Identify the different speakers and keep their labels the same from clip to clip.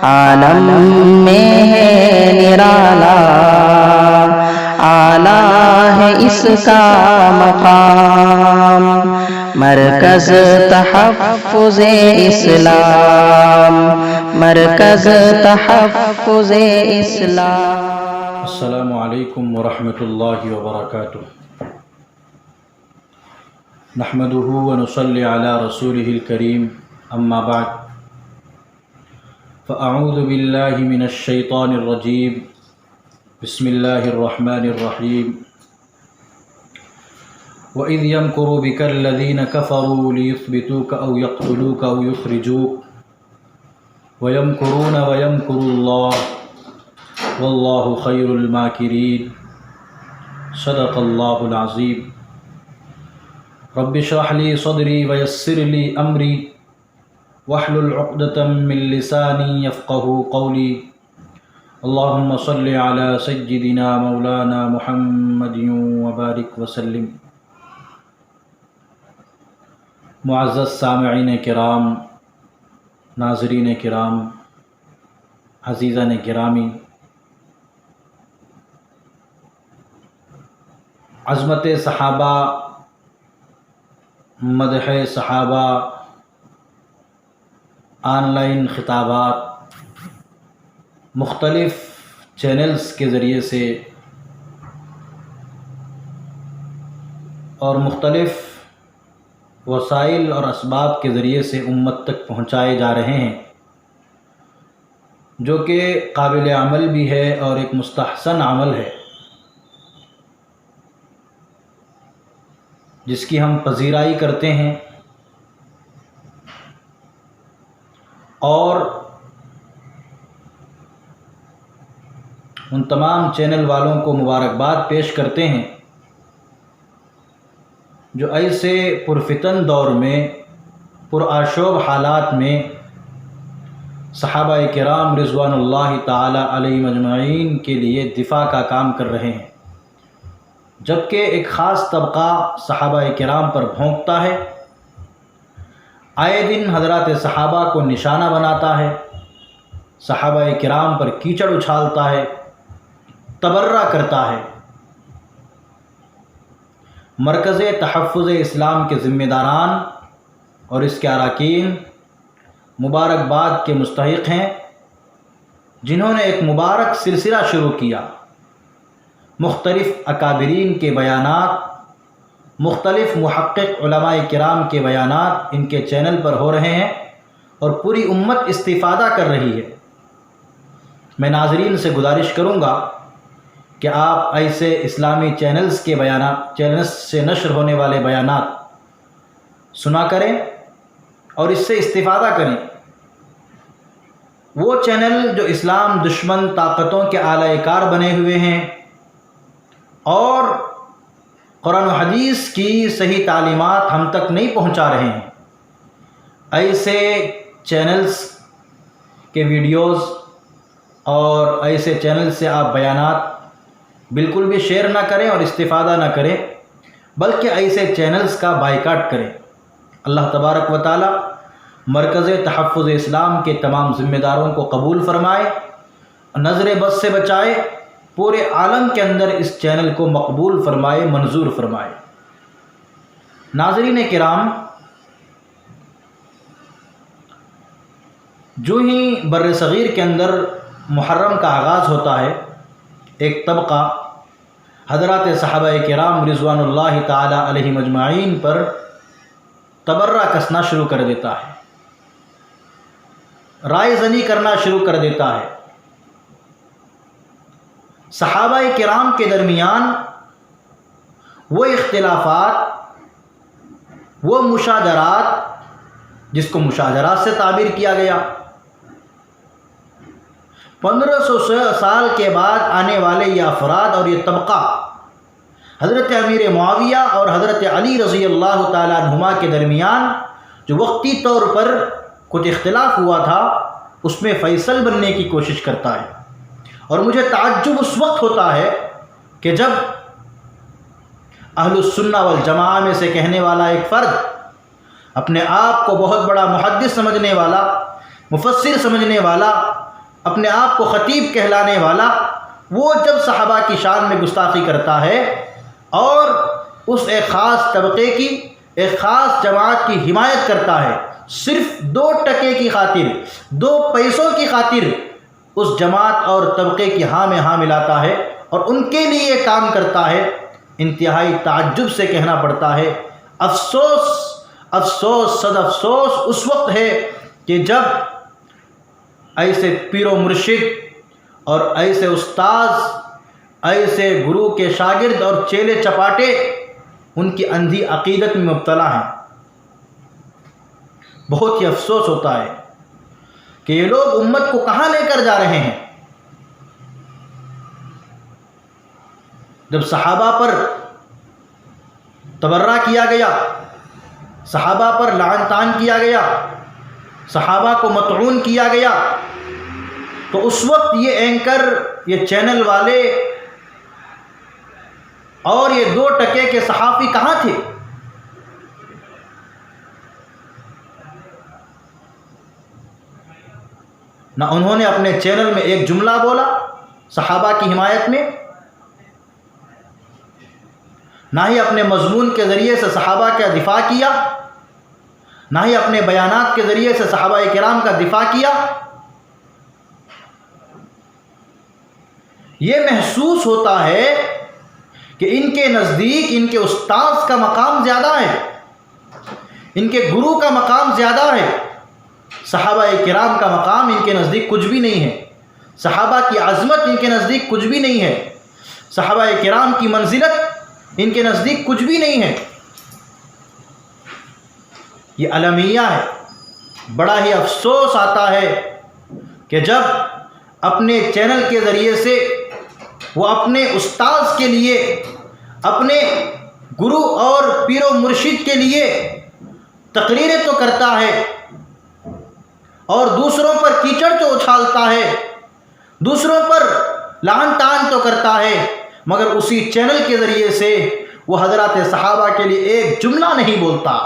Speaker 1: عالم میں ہے نرالا، اعلیٰ ہے اس کا مقام، مرکز تحفظ اسلام، مرکز تحفظ اسلام۔
Speaker 2: السلام علیکم ورحمۃ اللہ وبرکاتہ۔ نحمده ونصلی علی رسوله الکریم، اما بعد، فاعوذ باللہ من الشیطان الرجیم، بسم اللہ الرحمن الرحیم۔ وَإِذْ يَمْكُرُ بِكَ الَّذِينَ كَفَرُوا لِيُثْبِتُوكَ أَوْ يَقْتُلُوكَ أَوْ يُخْرِجُوكَ وَيَمْكُرُونَ وَيَمْكُرُ اللَّهُ وَاللَّهُ خَيْرُ الْمَاكِرِينَ۔ صدق اللہ العظیم۔ رب اشرح لي صدری ویسر لي امری واحلل عقدۃ من لسانی یفقهوا قولی۔ اللہم صل علی سیدنا مولانا محمد وبارک وسلم۔ معزز سامعین کرام، ناظرین کرام، عزیزان گرامی، عظمت صحابہ، مدح صحابہ، آن لائن خطابات مختلف چینلز کے ذریعے سے اور مختلف وسائل اور اسباب کے ذریعے سے امت تک پہنچائے جا رہے ہیں، جو کہ قابل عمل بھی ہے اور ایک مستحسن عمل ہے، جس کی ہم پذیرائی کرتے ہیں، اور ان تمام چینل والوں کو مبارکباد پیش کرتے ہیں جو ایسے پرفتن دور میں، پرآشوب حالات میں صحابہ کرام رضوان اللہ تعالی علیہم اجمعین کے لیے دفاع کا کام کر رہے ہیں، جبکہ ایک خاص طبقہ صحابہ کرام پر بھونکتا ہے، آئے دن حضرات صحابہ کو نشانہ بناتا ہے، صحابہ کرام پر کیچڑ اچھالتا ہے، تبرہ کرتا ہے۔ مرکز تحفظ اسلام کے ذمہ داران اور اس کے اراکین مبارکباد کے مستحق ہیں، جنہوں نے ایک مبارک سلسلہ شروع کیا، مختلف اکابرین کے بیانات، مختلف محقق علماء کرام کے بیانات ان کے چینل پر ہو رہے ہیں اور پوری امت استفادہ کر رہی ہے۔ میں ناظرین سے گزارش کروں گا کہ آپ ایسے اسلامی چینلز کے بیانات، چینلز سے نشر ہونے والے بیانات سنا کریں اور اس سے استفادہ کریں۔ وہ چینل جو اسلام دشمن طاقتوں کے اعلی کار بنے ہوئے ہیں اور قرآن و حدیث کی صحیح تعلیمات ہم تک نہیں پہنچا رہے ہیں، ایسے چینلز کے ویڈیوز اور ایسے چینل سے آپ بیانات بالکل بھی شیئر نہ کریں اور استفادہ نہ کریں، بلکہ ایسے چینلز کا بائیکاٹ کریں۔ اللہ تبارک و تعالی مرکز تحفظ اسلام کے تمام ذمہ داروں کو قبول فرمائے، نظر بد سے بچائے، پورے عالم کے اندر اس چینل کو مقبول فرمائے، منظور فرمائے۔ ناظرین کرام، جو ہی بر صغیر کے اندر محرم کا آغاز ہوتا ہے، ایک طبقہ حضرات صحابہ کرام رضوان اللہ تعالی علیہم اجمعین پر تبرہ کسنا شروع کر دیتا ہے، رائے زنی کرنا شروع کر دیتا ہے۔ صحابہ کرام کے درمیان وہ اختلافات، وہ مشاجرات، جس کو مشاجرات سے تعبیر کیا گیا، 1500 سال کے بعد آنے والے یہ افراد اور یہ طبقہ حضرت امیر معاویہ اور حضرت علی رضی اللہ تعالیٰ عنہما کے درمیان جو وقتی طور پر کچھ اختلاف ہوا تھا، اس میں فیصل بننے کی کوشش کرتا ہے۔ اور مجھے تعجب اس وقت ہوتا ہے کہ جب اہل السنہ والجماعہ میں سے کہنے والا ایک فرد، اپنے آپ کو بہت بڑا محدث سمجھنے والا، مفسر سمجھنے والا، اپنے آپ کو خطیب کہلانے والا، وہ جب صحابہ کی شان میں گستاخی کرتا ہے اور اس ایک خاص طبقے کی، ایک خاص جماعت کی حمایت کرتا ہے، صرف 2 ٹکے کی خاطر، 2 پیسوں کی خاطر اس جماعت اور طبقے کی ہاں میں ہاں ملاتا ہے اور ان کے لیے کام کرتا ہے، انتہائی تعجب سے کہنا پڑتا ہے، افسوس افسوس صد افسوس اس وقت ہے کہ جب ایسے پیر و مرشد اور ایسے استاذ، ایسے گرو کے شاگرد اور چیلے چپاٹے ان کی اندھی عقیدت میں مبتلا ہیں۔ بہت ہی افسوس ہوتا ہے کہ یہ لوگ امت کو کہاں لے کر جا رہے ہیں۔ جب صحابہ پر تبرہ کیا گیا، صحابہ پر لعن طعن کیا گیا، صحابہ کو مطعون کیا گیا، تو اس وقت یہ اینکر، یہ چینل والے اور یہ 2 ٹکے کے صحافی کہاں تھے؟ نہ انہوں نے اپنے چینل میں ایک جملہ بولا صحابہ کی حمایت میں، نہ ہی اپنے مضمون کے ذریعے سے صحابہ کا دفاع کیا، نہ ہی اپنے بیانات کے ذریعے سے صحابہ کرام کا دفاع کیا۔ یہ محسوس ہوتا ہے کہ ان کے نزدیک ان کے استاذ کا مقام زیادہ ہے، ان کے گرو کا مقام زیادہ ہے، صحابہ کرام کا مقام ان کے نزدیک کچھ بھی نہیں ہے، صحابہ کی عظمت ان کے نزدیک کچھ بھی نہیں ہے، صحابہ کرام کی منزلت ان کے نزدیک کچھ بھی نہیں ہے۔ یہ المیہ ہے۔ بڑا ہی افسوس آتا ہے کہ جب اپنے چینل کے ذریعے سے وہ اپنے استاذ کے لیے، اپنے گرو اور پیر و مرشد کے لیے تقریریں تو کرتا ہے اور دوسروں پر کیچڑ تو اچھالتا ہے، دوسروں پر لعن طعن تو کرتا ہے، مگر اسی چینل کے ذریعے سے وہ حضرات صحابہ کے لیے ایک جملہ نہیں بولتا۔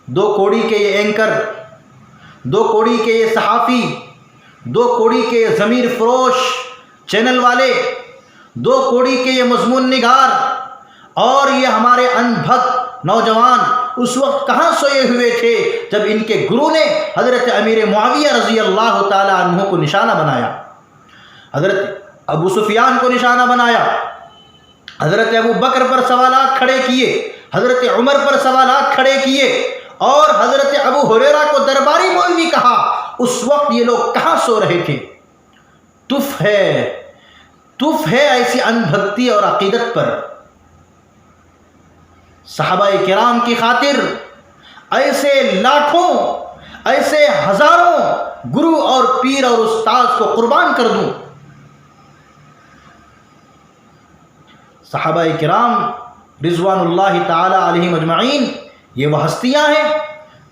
Speaker 2: 2 کوڑی کے یہ اینکر، 2 کوڑی کے یہ صحافی، 2 کوڑی کے یہ ضمیر فروش چینل والے، 2 کوڑی کے یہ مضمون نگار اور یہ ہمارے ان بھکت نوجوان اس وقت کہاں سوئے ہوئے تھے جب ان کے گرو نے حضرت امیر معاویہ رضی اللہ تعالی عنہ کو نشانہ بنایا، حضرت ابو سفیان کو نشانہ بنایا، حضرت ابو بکر پر سوالات کھڑے کیے، حضرت عمر پر سوالات کھڑے کیے اور حضرت ابو ہریرہ کو درباری مولوی کہا۔ اس وقت یہ لوگ کہاں سو رہے تھے؟ تف ہے ایسی انبھکتی اور عقیدت پر۔ صحابہ کرام کی خاطر ایسے لاکھوں، ایسے ہزاروں گرو اور پیر اور استاذ کو قربان کر دوں۔ صحابہ کرام رضوان اللہ تعالی علیہم اجمعین یہ وہ ہستیاں ہیں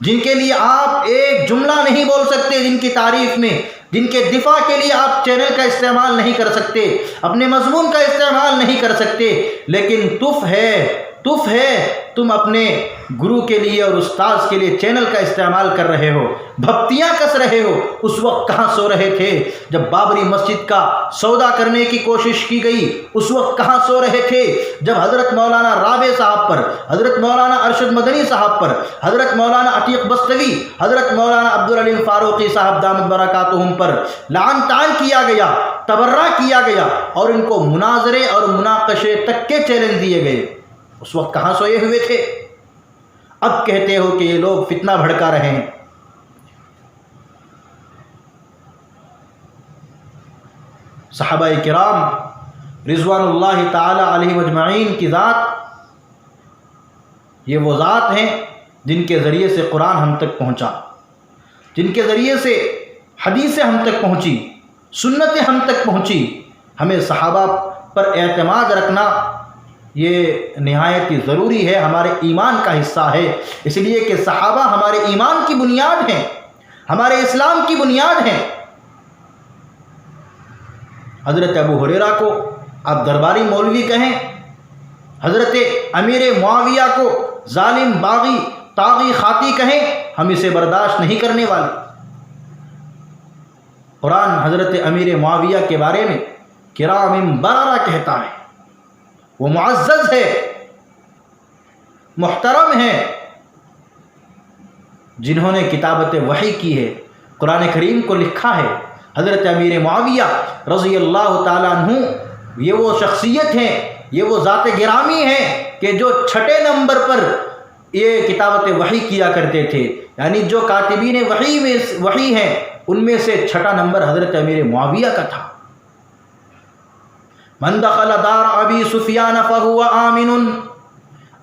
Speaker 2: جن کے لیے آپ ایک جملہ نہیں بول سکتے، جن کی تعریف میں، جن کے دفاع کے لیے آپ چینل کا استعمال نہیں کر سکتے، اپنے مضمون کا استعمال نہیں کر سکتے، لیکن تف ہے تم اپنے گرو کے لیے اور استاذ کے لیے چینل کا استعمال کر رہے ہو، بھکتیاں کس رہے ہو۔ اس وقت کہاں سو رہے تھے جب بابری مسجد کا سودا کرنے کی کوشش کی گئی؟ اس وقت کہاں سو رہے تھے جب حضرت مولانا رابع صاحب پر، حضرت مولانا ارشد مدنی صاحب پر، حضرت مولانا عتیق بستوی، حضرت مولانا عبدالعلیم فاروقی صاحب دامت برکاتہم پر لعن طعن کیا گیا، تبرہ کیا گیا اور ان کو مناظرے اور مناقشے تک کے چیلنج دیے گئے؟ اس وقت کہاں سوئے ہوئے تھے؟ اب کہتے ہو کہ یہ لوگ فتنہ بھڑکا رہے ہیں۔ صحابہ کرام رضوان اللہ تعالی علیہ اجمعین کی ذات، یہ وہ ذات ہیں جن کے ذریعے سے قرآن ہم تک پہنچا، جن کے ذریعے سے حدیثیں ہم تک پہنچی، سنتیں ہم تک پہنچی۔ ہمیں صحابہ پر اعتماد رکھنا یہ نہایت ہی ضروری ہے، ہمارے ایمان کا حصہ ہے، اس لیے کہ صحابہ ہمارے ایمان کی بنیاد ہیں، ہمارے اسلام کی بنیاد ہیں۔ حضرت ابو ہریرہ کو آپ درباری مولوی کہیں، حضرت امیر معاویہ کو ظالم باغی طاغی خاطی کہیں، ہم اسے برداشت نہیں کرنے والے۔ قرآن حضرت امیر معاویہ کے بارے میں کرام بررہ کہتا ہے، وہ معزز ہے، محترم ہے، جنہوں نے کتابت وحی کی ہے، قرآن کریم کو لکھا ہے۔ حضرت امیر معاویہ رضی اللہ تعالیٰ عنہ یہ وہ شخصیت ہیں، یہ وہ ذات گرامی ہیں کہ جو چھٹے نمبر پر یہ کتابت وحی کیا کرتے تھے، یعنی جو کاتبین وحی ہیں ان میں سے چھٹا نمبر حضرت امیر معاویہ کا تھا۔ من دخل دار ابی سفیان فہو آمن،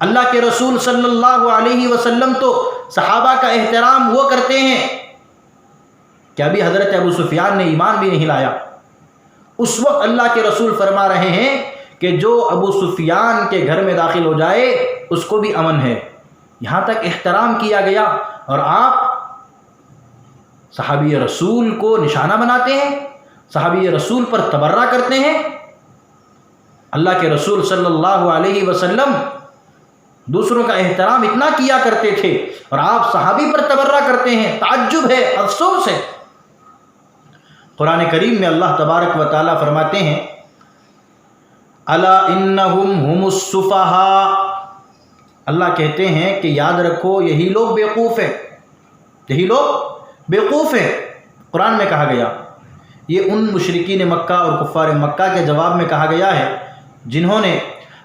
Speaker 2: اللہ کے رسول صلی اللہ علیہ وسلم تو صحابہ کا احترام وہ کرتے ہیں کہ ابھی حضرت ابو سفیان نے ایمان بھی نہیں لایا، اس وقت اللہ کے رسول فرما رہے ہیں کہ جو ابو سفیان کے گھر میں داخل ہو جائے اس کو بھی امن ہے۔ یہاں تک احترام کیا گیا، اور آپ صحابی رسول کو نشانہ بناتے ہیں، صحابی رسول پر تبرہ کرتے ہیں۔ اللہ کے رسول صلی اللہ علیہ وسلم دوسروں کا احترام اتنا کیا کرتے تھے اور آپ صحابی پر تبرہ کرتے ہیں، تعجب ہے، افسوس ہے۔ قرآن کریم میں اللہ تبارک و تعالیٰ فرماتے ہیں الا انہم ہم السفہاء، اللہ کہتے ہیں کہ یاد رکھو یہی لوگ بیوقوف ہیں، یہی لوگ بیوقوف ہیں۔ قرآن میں کہا گیا، یہ ان مشرکین مکہ اور کفار مکہ کے جواب میں کہا گیا ہے جنہوں نے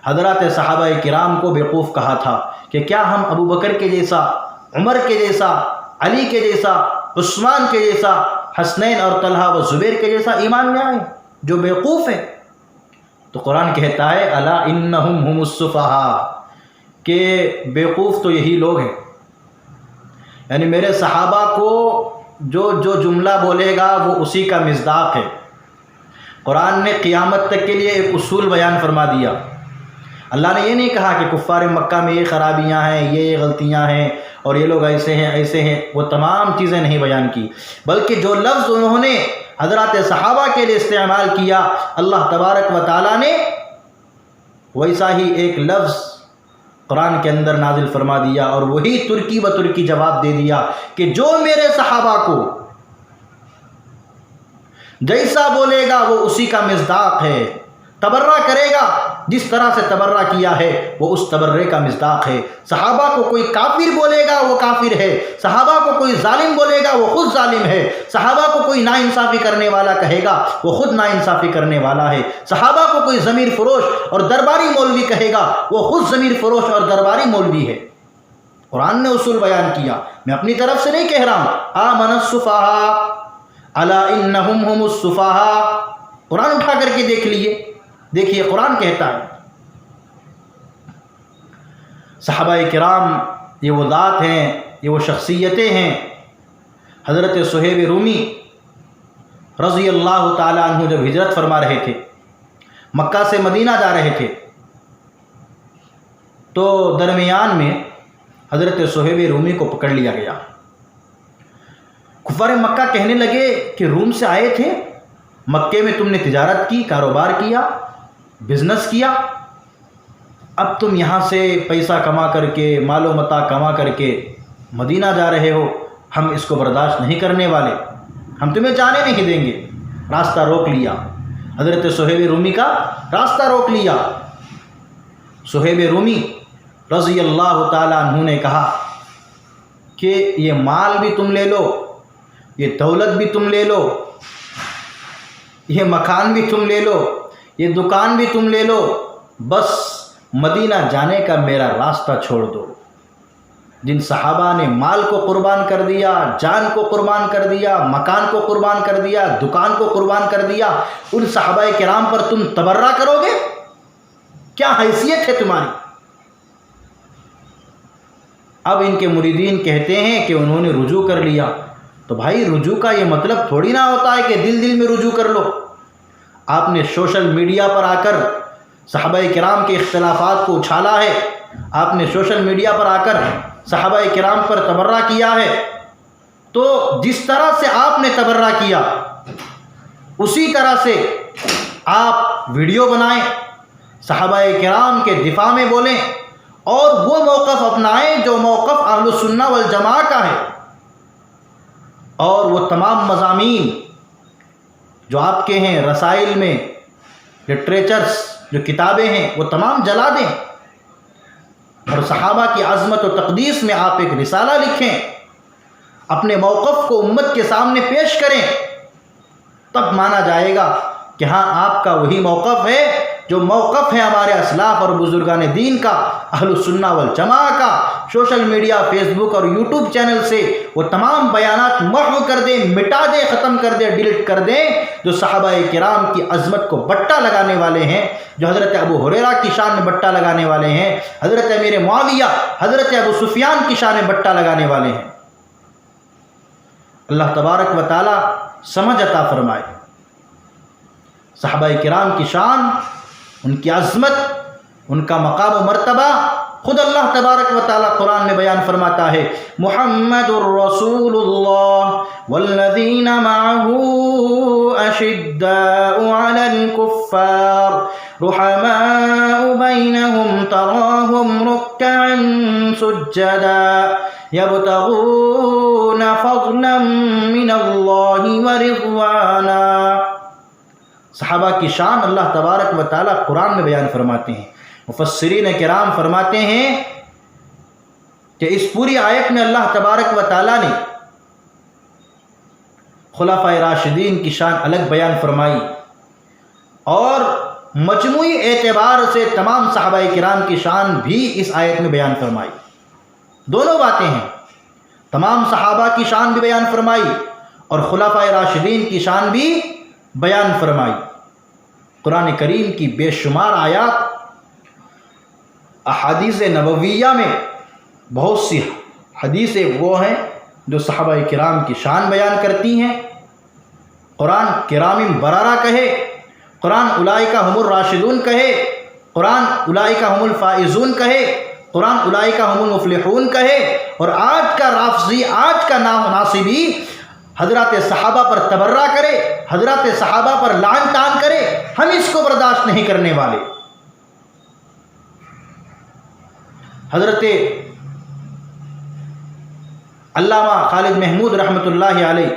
Speaker 2: حضرات صحابہ کرام کو بیوقوف کہا تھا کہ کیا ہم ابو بکر کے جیسا، عمر کے جیسا، علی کے جیسا، عثمان کے جیسا، حسنین اور طلحہ و زبیر کے جیسا ایمان میں آئیں جو بیوقوف ہے؟ تو قرآن کہتا ہے الا انہم ہم السفہاء، کہ بیوقوف تو یہی لوگ ہیں، یعنی میرے صحابہ کو جو جملہ بولے گا وہ اسی کا مصداق ہے۔ قرآن نے قیامت تک کے لیے ایک اصول بیان فرما دیا۔ اللہ نے یہ نہیں کہا کہ کفار مکہ میں یہ خرابیاں ہیں، یہ غلطیاں ہیں اور یہ لوگ ایسے ہیں ایسے ہیں، وہ تمام چیزیں نہیں بیان کی، بلکہ جو لفظ انہوں نے حضرات صحابہ کے لیے استعمال کیا اللہ تبارک و تعالیٰ نے ویسا ہی ایک لفظ قرآن کے اندر نازل فرما دیا، اور وہی ترکی بترکی جواب دے دیا کہ جو میرے صحابہ کو جیسا بولے گا وہ اسی کا مصداق ہے، تبرہ کرے گا جس طرح سے تبرہ کیا ہے وہ اس تبرے کا مصداق ہے۔ صحابہ کو کوئی کافر بولے گا وہ کافر ہے، صحابہ کو کوئی ظالم بولے گا وہ خود ظالم ہے، صحابہ کو کوئی ناانصافی کرنے والا کہے گا وہ خود ناانصافی کرنے والا ہے، صحابہ کو کوئی ضمیر فروش اور درباری مولوی کہے گا وہ خود ضمیر فروش اور درباری مولوی ہے۔ قرآن نے اصول بیان کیا، میں اپنی طرف سے نہیں کہہ رہا ہوں۔ آمن السفہاء الا انہم ہم السفہاء، قرآن اٹھا کر کے دیکھ لیے، دیکھیے قرآن کہتا ہے صحابہ کرام یہ وہ ذات ہیں، یہ وہ شخصیتیں ہیں۔ حضرت صہیب رومی رضی اللہ تعالیٰ عنہ جب ہجرت فرما رہے تھے، مکہ سے مدینہ جا رہے تھے، تو درمیان میں حضرت صہیب رومی کو پکڑ لیا گیا۔ کفار مکہ کہنے لگے کہ روم سے آئے تھے، مکے میں تم نے تجارت کی، کاروبار کیا، بزنس کیا، اب تم یہاں سے پیسہ کما کر کے، مال و متاع کما کر کے مدینہ جا رہے ہو، ہم اس کو برداشت نہیں کرنے والے، ہم تمہیں جانے نہیں دیں گے۔ راستہ روک لیا، حضرت صہیب رومی کا راستہ روک لیا۔ صہیب رومی رضی اللہ تعالیٰ عنہ نے کہا کہ یہ مال بھی تم لے لو، یہ دولت بھی تم لے لو، یہ مکان بھی تم لے لو، یہ دکان بھی تم لے لو، بس مدینہ جانے کا میرا راستہ چھوڑ دو۔ جن صحابہ نے مال کو قربان کر دیا، جان کو قربان کر دیا، مکان کو قربان کر دیا، دکان کو قربان کر دیا، ان صحابہ کرام پر تم تبرہ کرو گے؟ کیا حیثیت ہے تمہاری؟ اب ان کے مریدین کہتے ہیں کہ انہوں نے رجوع کر لیا۔ تو بھائی رجوع کا یہ مطلب تھوڑی نہ ہوتا ہے کہ دل دل میں رجوع کر لو۔ آپ نے سوشل میڈیا پر آ کر صحابہ کرام کے اختلافات کو اچھالا ہے، آپ نے سوشل میڈیا پر آ کر صحابہ کرام پر تبرہ کیا ہے، تو جس طرح سے آپ نے تبرہ کیا اسی طرح سے آپ ویڈیو بنائیں، صحابہ کرام کے دفاع میں بولیں، اور وہ موقف اپنائیں جو موقف اہل السنہ والجماعہ کا ہے، اور وہ تمام مضامین جو آپ کے ہیں رسائل میں لٹریچرز جو کتابیں ہیں وہ تمام جلا دیں، اور صحابہ کی عظمت و تقدیس میں آپ ایک رسالہ لکھیں، اپنے موقف کو امت کے سامنے پیش کریں، تب مانا جائے گا کہ ہاں آپ کا وہی موقف ہے جو موقف ہے ہمارے اسلاف اور بزرگان دین کا، اہل السنہ والجماعہ کا۔ سوشل میڈیا، فیس بک اور یوٹیوب چینل سے وہ تمام بیانات محو کر دیں، مٹا دیں، ختم کر دیں، ڈیلیٹ کر دیں، جو صحابہ کرام کی عظمت کو بٹا لگانے والے ہیں، جو حضرت ابو ہریرہ کی شان میں بٹا لگانے والے ہیں، حضرت امیر معاویہ، حضرت ابو سفیان کی شان میں بٹا لگانے والے ہیں۔ اللہ تبارک و تعالی سمجھ عطا فرمائے۔ صحابہ کرام کی شان، ان کی عظمت، ان کا مقام و مرتبہ خود اللہ تبارک و تعالی قرآن میں بیان فرماتا ہے، محمد الرسول اللہ والذین معه اشداء علی الکفار رحماء بینہم تراہم رکعا سجدا یبتغون فضلا من اللہ ورضوانا۔ صحابہ کی شان اللہ تبارک و تعالی قرآن میں بیان فرماتے ہیں۔ مفسرین کرام فرماتے ہیں کہ اس پوری آیت میں اللہ تبارک و تعالی نے خلفائے راشدین کی شان الگ بیان فرمائی، اور مجموعی اعتبار سے تمام صحابہ کرام کی شان بھی اس آیت میں بیان فرمائی۔ دونوں باتیں ہیں، تمام صحابہ کی شان بھی بیان فرمائی اور خلفائے راشدین کی شان بھی بیان فرمائی۔ قرآن کریم کی بے شمار آیات، احادیث نبویہ میں بہت سی حدیثیں وہ ہیں جو صحابہ کرام کی شان بیان کرتی ہیں۔ قرآن کرام برارہ کہے، قرآن اولئک هم الراشدون کہے، قرآن اولئک هم الفائزون کہے، قرآن اولئک هم المفلحون کہے، اور آج کا رافضی، آج کا ناصبی حضرات صحابہ پر تبرہ کرے، حضرات صحابہ پر لعن طعن کرے، ہم اس کو برداشت نہیں کرنے والے۔ حضرت علامہ خالد محمود رحمۃ اللہ علیہ،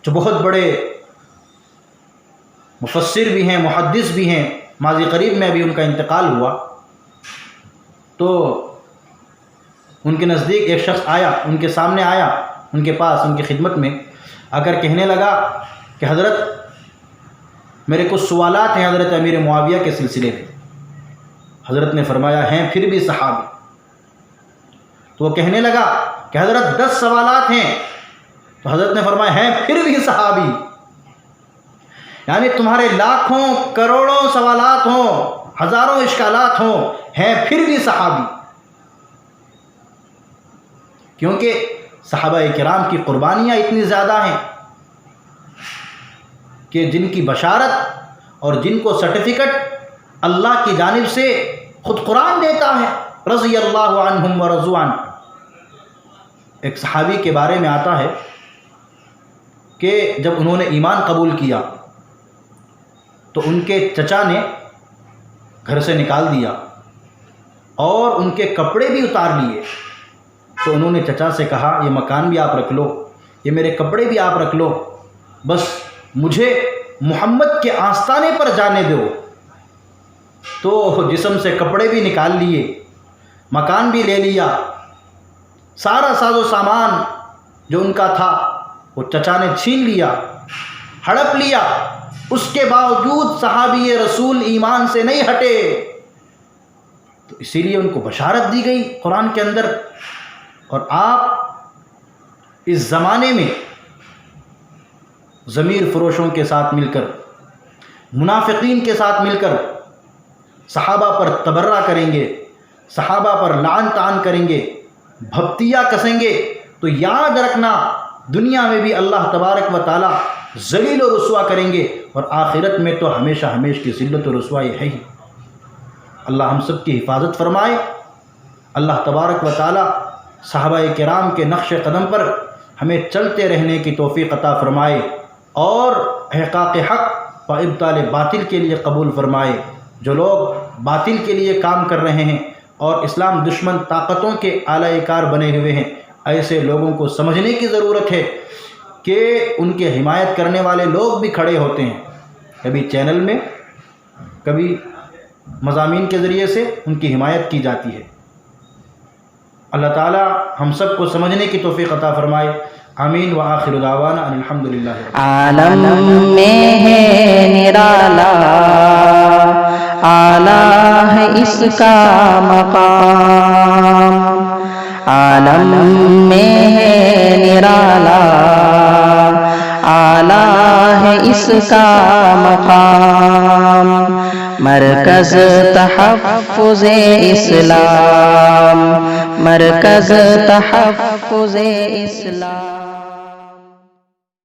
Speaker 2: جو بہت بڑے مفسر بھی ہیں، محدث بھی ہیں، ماضی قریب میں ابھی ان کا انتقال ہوا، تو ان کے نزدیک ایک شخص آیا، ان کے سامنے آیا، ان کے پاس، ان کی خدمت میں آ کر کہنے لگا کہ حضرت میرے کچھ سوالات ہیں حضرت امیر معاویہ کے سلسلے میں۔ حضرت نے فرمایا ہیں پھر بھی صحابی؟ تو وہ کہنے لگا کہ حضرت 10 سوالات ہیں۔ تو حضرت نے فرمایا ہیں پھر بھی صحابی؟ یعنی تمہارے لاکھوں کروڑوں سوالات ہوں، ہزاروں اشکالات ہوں، ہیں پھر بھی صحابی؟ کیونکہ صحابہ کرام کی قربانیاں اتنی زیادہ ہیں کہ جن کی بشارت اور جن کو سرٹیفکیٹ اللہ کی جانب سے خود قرآن دیتا ہے، رضی اللہ عنہم ورضوا عنہ۔ ایک صحابی کے بارے میں آتا ہے کہ جب انہوں نے ایمان قبول کیا تو ان کے چچا نے گھر سے نکال دیا اور ان کے کپڑے بھی اتار لیے۔ تو انہوں نے چچا سے کہا یہ مکان بھی آپ رکھ لو، یہ میرے کپڑے بھی آپ رکھ لو، بس مجھے محمد کے آستانے پر جانے دو۔ تو جسم سے کپڑے بھی نکال لیے، مکان بھی لے لیا، سارا ساز و سامان جو ان کا تھا وہ چچا نے چھین لیا، ہڑپ لیا۔ اس کے باوجود صحابی رسول ایمان سے نہیں ہٹے، تو اسی لیے ان کو بشارت دی گئی قرآن کے اندر۔ اور آپ اس زمانے میں ضمیر فروشوں کے ساتھ مل کر، منافقین کے ساتھ مل کر صحابہ پر تبرہ کریں گے، صحابہ پر لعن طعن کریں گے، بھپتیاں کسیں گے، تو یاد رکھنا دنیا میں بھی اللہ تبارک و تعالی ذلیل و رسوا کریں گے، اور آخرت میں تو ہمیشہ ہمیشہ کی ذلت و رسوائی ہے ہی۔ اللہ ہم سب کی حفاظت فرمائے۔ اللہ تبارک و تعالی صحابہ کرام کے نقش قدم پر ہمیں چلتے رہنے کی توفیق عطا فرمائے، اور احقاق حق و ابطال باطل کے لیے قبول فرمائے۔ جو لوگ باطل کے لیے کام کر رہے ہیں اور اسلام دشمن طاقتوں کے اعلی کار بنے ہوئے ہیں، ایسے لوگوں کو سمجھنے کی ضرورت ہے کہ ان کے حمایت کرنے والے لوگ بھی کھڑے ہوتے ہیں، کبھی چینل میں، کبھی مضامین کے ذریعے سے ان کی حمایت کی جاتی ہے۔ اللہ تعالی ہم سب کو سمجھنے کی توفیق عطا فرمائے، آمین۔ وآخر دعوانا ان الحمدللہ۔
Speaker 1: عالم میں ہے نرالا، اعلیٰ ہے اس کا مقام، عالم میں ہے نرالا، اعلیٰ ہے اس کا مقام، مرکز تحفظ اسلام، مرکز تحفظ اسلام۔